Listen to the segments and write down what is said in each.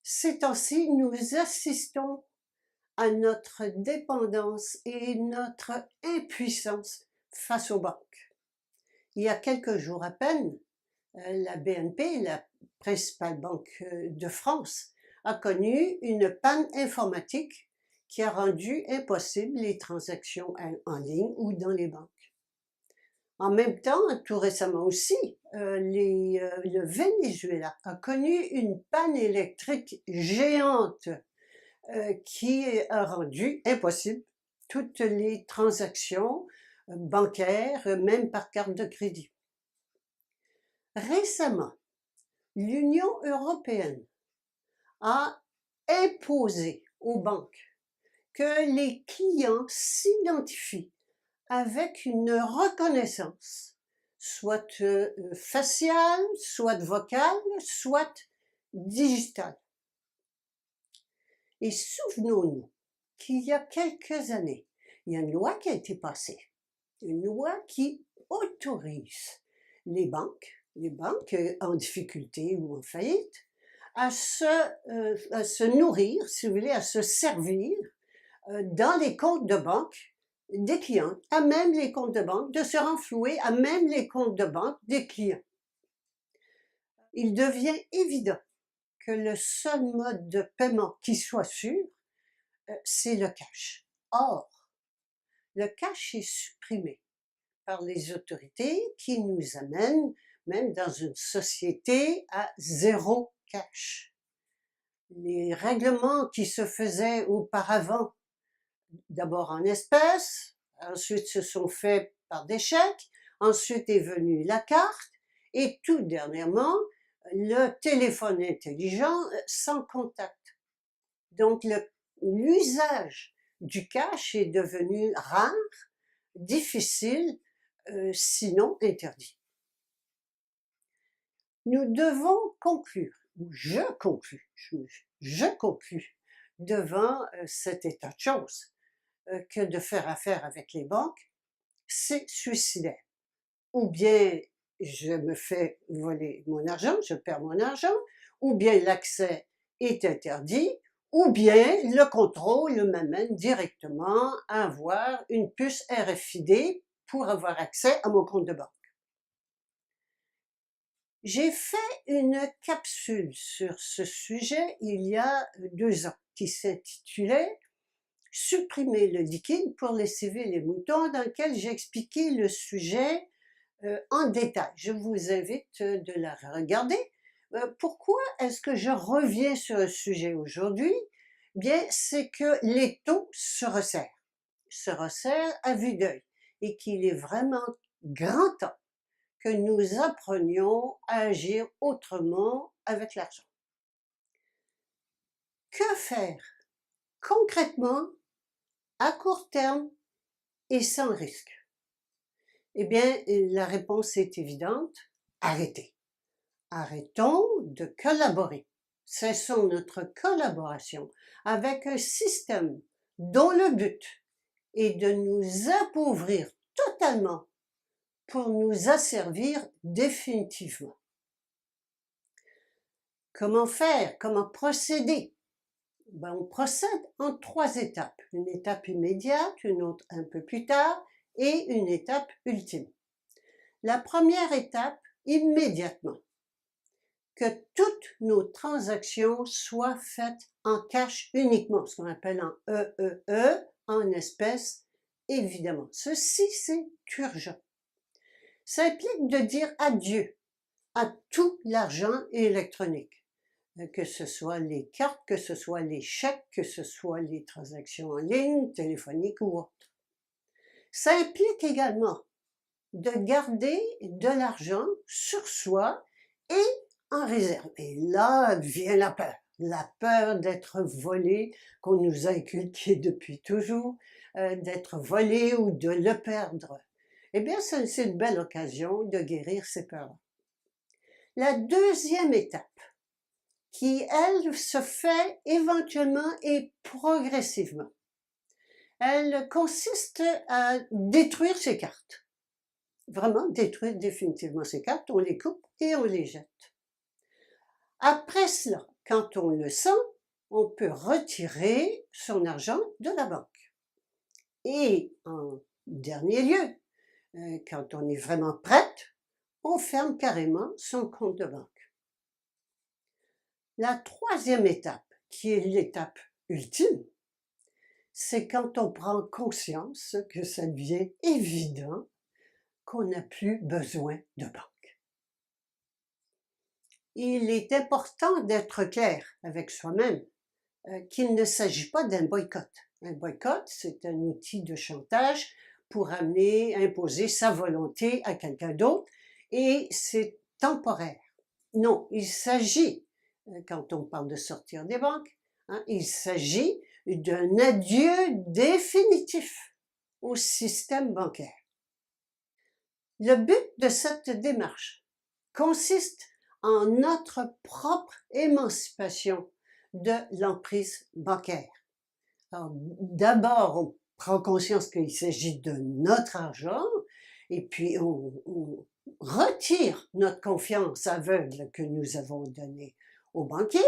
Ces temps-ci, nous assistons à notre dépendance et notre impuissance face aux banques. Il y a quelques jours à peine, la BNP, la principale banque de France, a connu une panne informatique qui a rendu impossible les transactions en ligne ou dans les banques. En même temps, tout récemment aussi, le Venezuela a connu une panne électrique géante qui a rendu impossible toutes les transactions bancaires, même par carte de crédit. Récemment, l'Union européenne a imposé aux banques que les clients s'identifient avec une reconnaissance, soit faciale, soit vocale, soit digitale. Et souvenons-nous qu'il y a quelques années, il y a une loi qui a été passée, une loi qui autorise les banques en difficulté ou en faillite, à se nourrir, si vous voulez, à se servir dans les comptes de banque des clients, à même les comptes de banque, de se renflouer à même les comptes de banque des clients. Il devient évident que le seul mode de paiement qui soit sûr, c'est le cash. Or, le cash est supprimé par les autorités qui nous amènent, même dans une société, à zéro cash. Les règlements qui se faisaient auparavant, d'abord en espèces, ensuite se sont faits par des chèques, ensuite est venue la carte, et tout dernièrement, le téléphone intelligent sans contact. Donc l'usage du cash est devenu rare, difficile, sinon interdit. Nous devons conclure, ou je conclus devant cet état de choses, que de faire affaire avec les banques, c'est suicidaire. Ou bien je me fais voler mon argent, je perds mon argent, ou bien l'accès est interdit, ou bien le contrôle m'amène directement à avoir une puce RFID pour avoir accès à mon compte de banque. J'ai fait une capsule sur ce sujet il y a 2 ans qui s'intitulait « Supprimer le liquide pour laisser vivre les moutons » dans lequel j'ai expliqué le sujet en détail. Je vous invite de la regarder. Pourquoi est-ce que je reviens sur le sujet aujourd'hui? Bien, c'est que les taux se resserrent à vue d'œil et qu'il est vraiment grand temps que nous apprenions à agir autrement avec l'argent. Que faire concrètement, à court terme et sans risque? Eh bien, la réponse est évidente, arrêtez. Arrêtons de collaborer. Cessons notre collaboration avec un système dont le but est de nous appauvrir totalement pour nous asservir définitivement. Comment faire? Comment procéder? On procède en 3 étapes. Une étape immédiate, une autre un peu plus tard et une étape ultime. La première étape, immédiatement. Que toutes nos transactions soient faites en cash uniquement, ce qu'on appelle en EEE, en espèces, évidemment. Ceci, c'est urgent. Ça implique de dire adieu à tout l'argent électronique, que ce soit les cartes, que ce soit les chèques, que ce soit les transactions en ligne, téléphoniques ou autres. Ça implique également de garder de l'argent sur soi et en réserve. Et là vient la peur d'être volé, qu'on nous a inculqué depuis toujours, d'être volé ou de le perdre. Eh bien, c'est une belle occasion de guérir ces peurs. La deuxième étape, qui, elle, se fait éventuellement et progressivement, elle consiste à détruire ces cartes. Vraiment détruire définitivement ces cartes, on les coupe et on les jette. Après cela, quand on le sent, on peut retirer son argent de la banque. Et en dernier lieu, quand on est vraiment prête, on ferme carrément son compte de banque. La troisième étape, qui est l'étape ultime, c'est quand on prend conscience que ça devient évident qu'on n'a plus besoin de banque. Il est important d'être clair avec soi-même qu'il ne s'agit pas d'un boycott. Un boycott, c'est un outil de chantage pour imposer sa volonté à quelqu'un d'autre et c'est temporaire. Non, il s'agit, quand on parle de sortir des banques, il s'agit d'un adieu définitif au système bancaire. Le but de cette démarche consiste en notre propre émancipation de l'emprise bancaire. Alors, d'abord, on prend conscience qu'il s'agit de notre argent et puis on retire notre confiance aveugle que nous avons donnée aux banquiers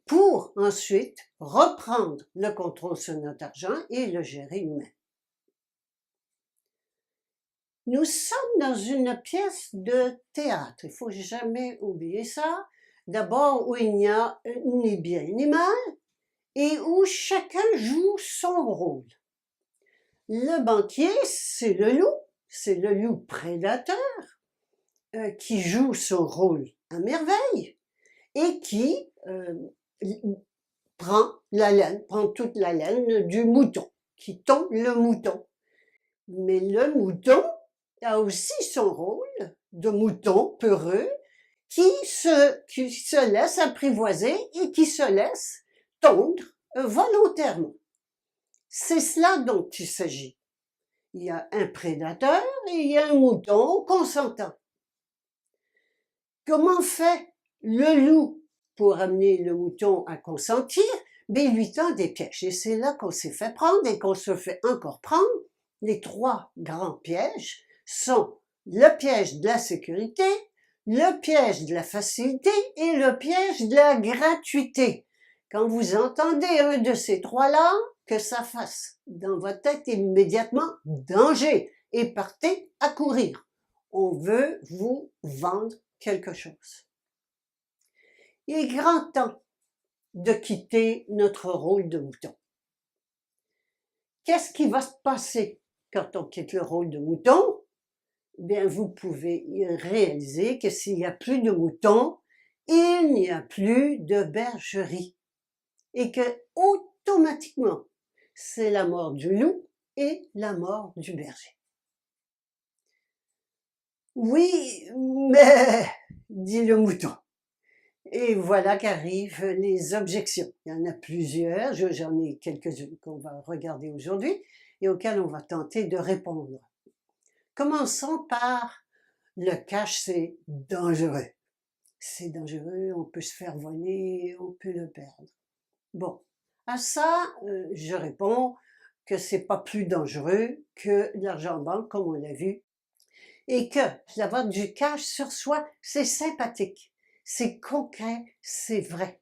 pour ensuite reprendre le contrôle sur notre argent et le gérer nous-mêmes. Nous sommes dans une pièce de théâtre, il faut jamais oublier ça. D'abord, où il n'y a ni bien ni mal, et où chacun joue son rôle. Le banquier, c'est le loup prédateur, qui joue son rôle à merveille, et qui prend toute la laine du mouton, qui tond le mouton. Mais le mouton a aussi son rôle de mouton peureux qui se laisse apprivoiser et qui se laisse tondre volontairement. C'est cela dont il s'agit. Il y a un prédateur et il y a un mouton consentant. Comment fait le loup pour amener le mouton à consentir? Il lui tend des pièges et c'est là qu'on s'est fait prendre et qu'on se fait encore prendre. Les trois grands pièges sont le piège de la sécurité, le piège de la facilité et le piège de la gratuité. Quand vous entendez un de ces trois-là, que ça fasse dans votre tête immédiatement danger et partez à courir. On veut vous vendre quelque chose. Il est grand temps de quitter notre rôle de mouton. Qu'est-ce qui va se passer quand on quitte le rôle de mouton? Bien, vous pouvez réaliser que s'il n'y a plus de moutons, il n'y a plus de bergerie. Et que, automatiquement, c'est la mort du loup et la mort du berger. Oui, mais, dit le mouton. Et voilà qu'arrivent les objections. Il y en a plusieurs, j'en ai quelques-unes qu'on va regarder aujourd'hui et auxquelles on va tenter de répondre. Commençons par le cash, c'est dangereux. C'est dangereux, on peut se faire voler, on peut le perdre. Bon, à ça, je réponds que c'est pas plus dangereux que l'argent en banque, comme on l'a vu, et que d'avoir du cash sur soi, c'est sympathique, c'est concret, c'est vrai.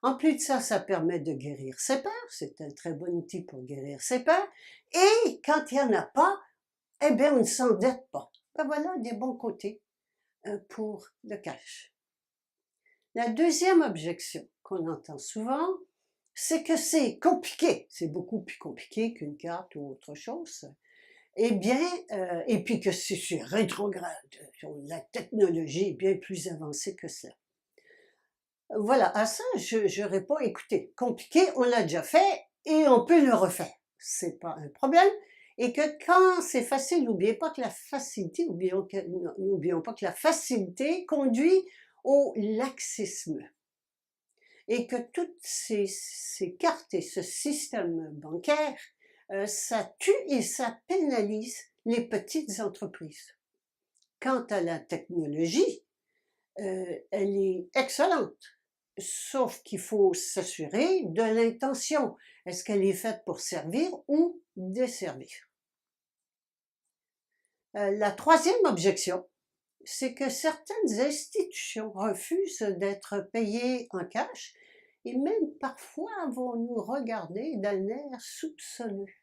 En plus de ça, ça permet de guérir ses peurs, c'est un très bon outil pour guérir ses peurs, et quand il n'y en a pas, eh bien, on ne s'endette pas. Ben voilà des bons côtés pour le cash. La deuxième objection qu'on entend souvent, c'est que c'est compliqué. C'est beaucoup plus compliqué qu'une carte ou autre chose. Eh bien, et puis que c'est rétrograde. La technologie est bien plus avancée que ça. Voilà, à ça, je réponds, écoutez, compliqué, on l'a déjà fait et on peut le refaire. C'est pas un problème. Et que quand c'est facile, n'oublions pas que la facilité conduit au laxisme. Et que toutes ces cartes et ce système bancaire, ça tue et ça pénalise les petites entreprises. Quant à la technologie, elle est excellente. Sauf qu'il faut s'assurer de l'intention. Est-ce qu'elle est faite pour servir ou desservir? La troisième objection, c'est que certaines institutions refusent d'être payées en cash et même parfois vont nous regarder d'un air soupçonneux.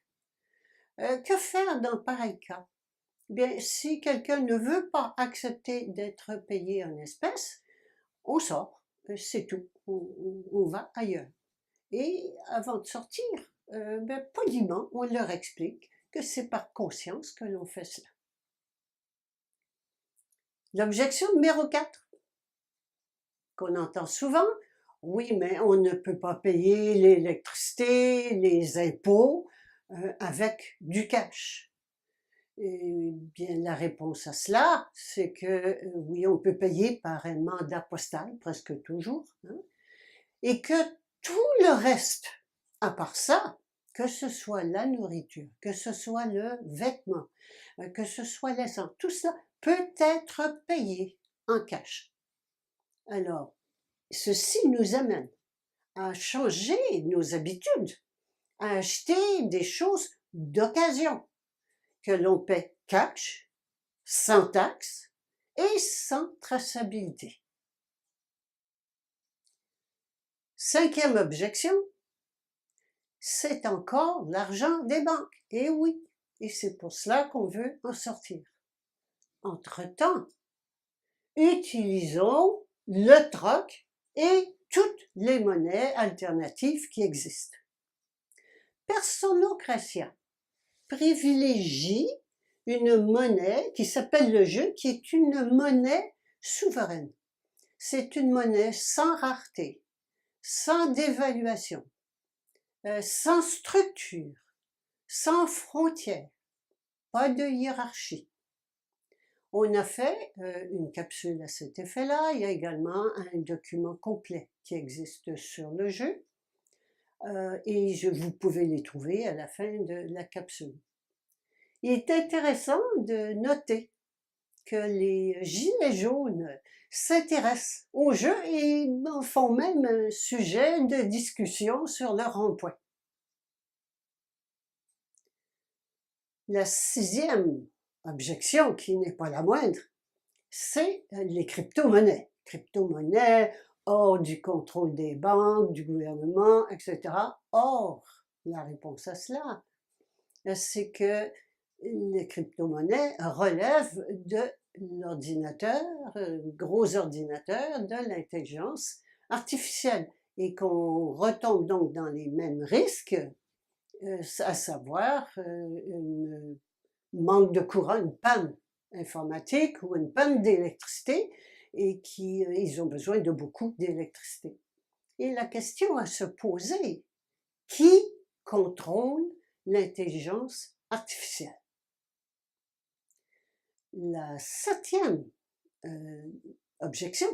Que faire dans pareil cas? Bien, si quelqu'un ne veut pas accepter d'être payé en espèces, on sort, c'est tout, on va ailleurs. Et avant de sortir, poliment, on leur explique que c'est par conscience que l'on fait cela. L'objection numéro 4, qu'on entend souvent, oui, mais on ne peut pas payer l'électricité, les impôts avec du cash. Eh bien, la réponse à cela, c'est que oui, on peut payer par un mandat postal, presque toujours, hein, et que tout le reste, à part ça, que ce soit la nourriture, que ce soit le vêtement, que ce soit l'essence, tout ça peut être payé en cash. Alors, ceci nous amène à changer nos habitudes, à acheter des choses d'occasion que l'on paie cash, sans taxe et sans traçabilité. Cinquième objection, c'est encore l'argent des banques. Et oui, et c'est pour cela qu'on veut en sortir. Entre-temps, utilisons le troc et toutes les monnaies alternatives qui existent. Personocratia privilégie une monnaie qui s'appelle le jeu, qui est une monnaie souveraine. C'est une monnaie sans rareté, sans dévaluation, sans structure, sans frontières, pas de hiérarchie. On a fait une capsule à cet effet-là. Il y a également un document complet qui existe sur le jeu et vous pouvez les trouver à la fin de la capsule. Il est intéressant de noter que les gilets jaunes s'intéressent au jeu et en font même un sujet de discussion sur leur rond-point. La sixième objection, qui n'est pas la moindre, c'est les crypto-monnaies. Crypto-monnaies hors du contrôle des banques, du gouvernement, etc. Or, la réponse à cela, c'est que les crypto-monnaies relèvent de l'ordinateur, gros ordinateur, de l'intelligence artificielle et qu'on retombe donc dans les mêmes risques, à savoir un manque de courant, une panne informatique ou une panne d'électricité et ils ont besoin de beaucoup d'électricité. Et la question à se poser, qui contrôle l'intelligence artificielle? La septième objection,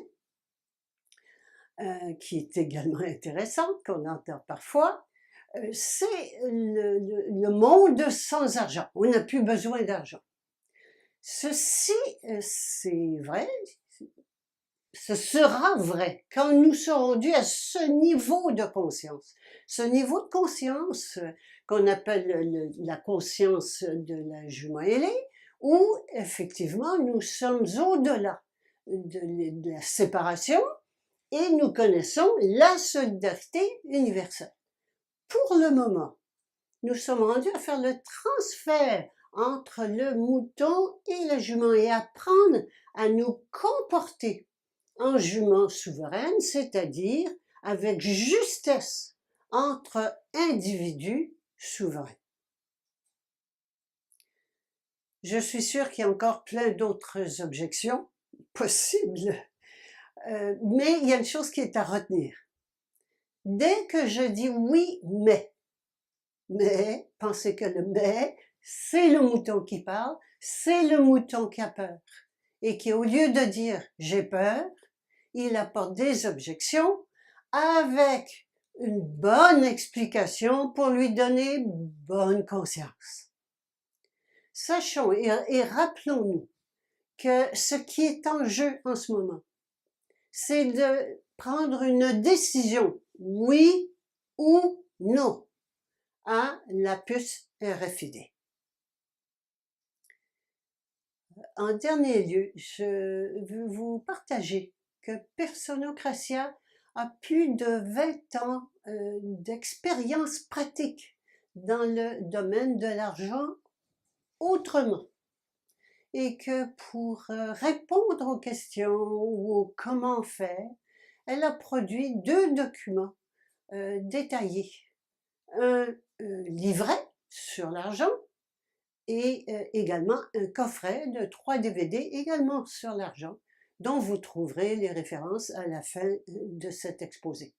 qui est également intéressante, qu'on entend parfois, c'est le monde sans argent. On n'a plus besoin d'argent. Ceci, c'est vrai, ce sera vrai quand nous serons rendus à ce niveau de conscience. Ce niveau de conscience qu'on appelle la conscience de la jument ailée, où effectivement nous sommes au-delà de la séparation et nous connaissons la solidarité universelle. Pour le moment, nous sommes rendus à faire le transfert entre le mouton et la jument et apprendre à nous comporter en jument souveraine, c'est-à-dire avec justesse entre individus souverains. Je suis sûre qu'il y a encore plein d'autres objections possibles, mais il y a une chose qui est à retenir. Dès que je dis oui, mais, pensez que le mais, c'est le mouton qui parle, c'est le mouton qui a peur. Et qui, au lieu de dire j'ai peur, il apporte des objections avec une bonne explication pour lui donner bonne conscience. Sachons et rappelons-nous que ce qui est en jeu en ce moment, c'est de prendre une décision, oui ou non, à la puce RFID. En dernier lieu, je veux vous partager que Personocratia a plus de 20 ans d'expérience pratique dans le domaine de l'argent autrement. Et que pour répondre aux questions ou aux comment faire, elle a produit 2 documents détaillés. Un livret sur l'argent et également un coffret de 3 DVD également sur l'argent, dont vous trouverez les références à la fin de cet exposé.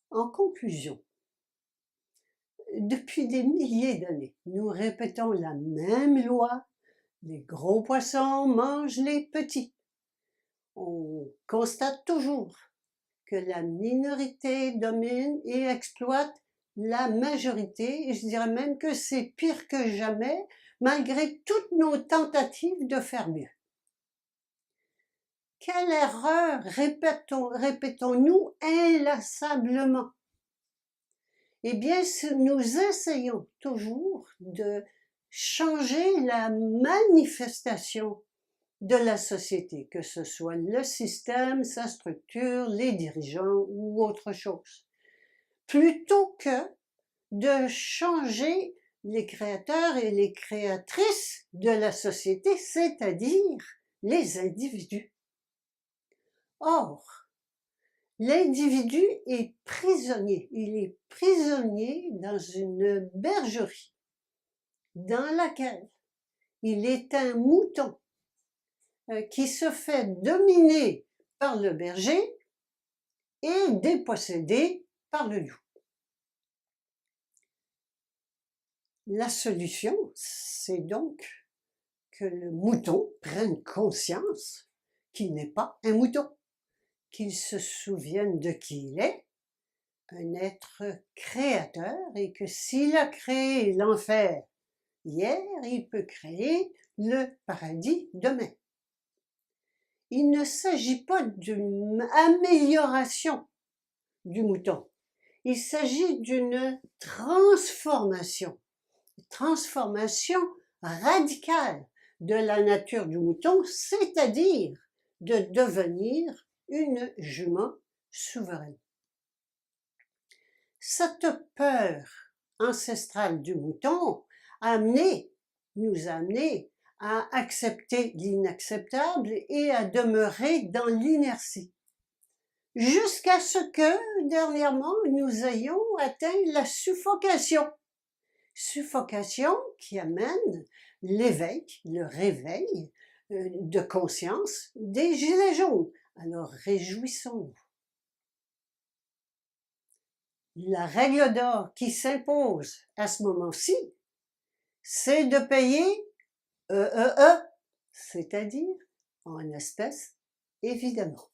En conclusion, depuis des milliers d'années, nous répétons la même loi: les gros poissons mangent les petits. On constate toujours que la minorité domine et exploite la majorité, et je dirais même que c'est pire que jamais, malgré toutes nos tentatives de faire mieux. Quelle erreur répétons-nous inlassablement? Eh bien, nous essayons toujours de changer la manifestation de la société, que ce soit le système, sa structure, les dirigeants ou autre chose, plutôt que de changer les créateurs et les créatrices de la société, c'est-à-dire les individus. Or, l'individu est prisonnier, il est prisonnier dans une bergerie dans laquelle il est un mouton qui se fait dominer par le berger et déposséder par le loup. La solution, c'est donc que le mouton prenne conscience qu'il n'est pas un mouton, qu'il se souvienne de qui il est, un être créateur, et que s'il a créé l'enfer hier, il peut créer le paradis demain. Il ne s'agit pas d'une amélioration du mouton, il s'agit d'une transformation radicale de la nature du mouton, c'est-à-dire de devenir une jument souveraine. Cette peur ancestrale du mouton nous a amené à accepter l'inacceptable et à demeurer dans l'inertie. Jusqu'à ce que, dernièrement, nous ayons atteint la suffocation. Suffocation qui amène l'éveil, le réveil de conscience des Gilets jaunes. Alors réjouissons-nous. La règle d'or qui s'impose à ce moment-ci, c'est de payer c'est-à-dire en espèces, évidemment.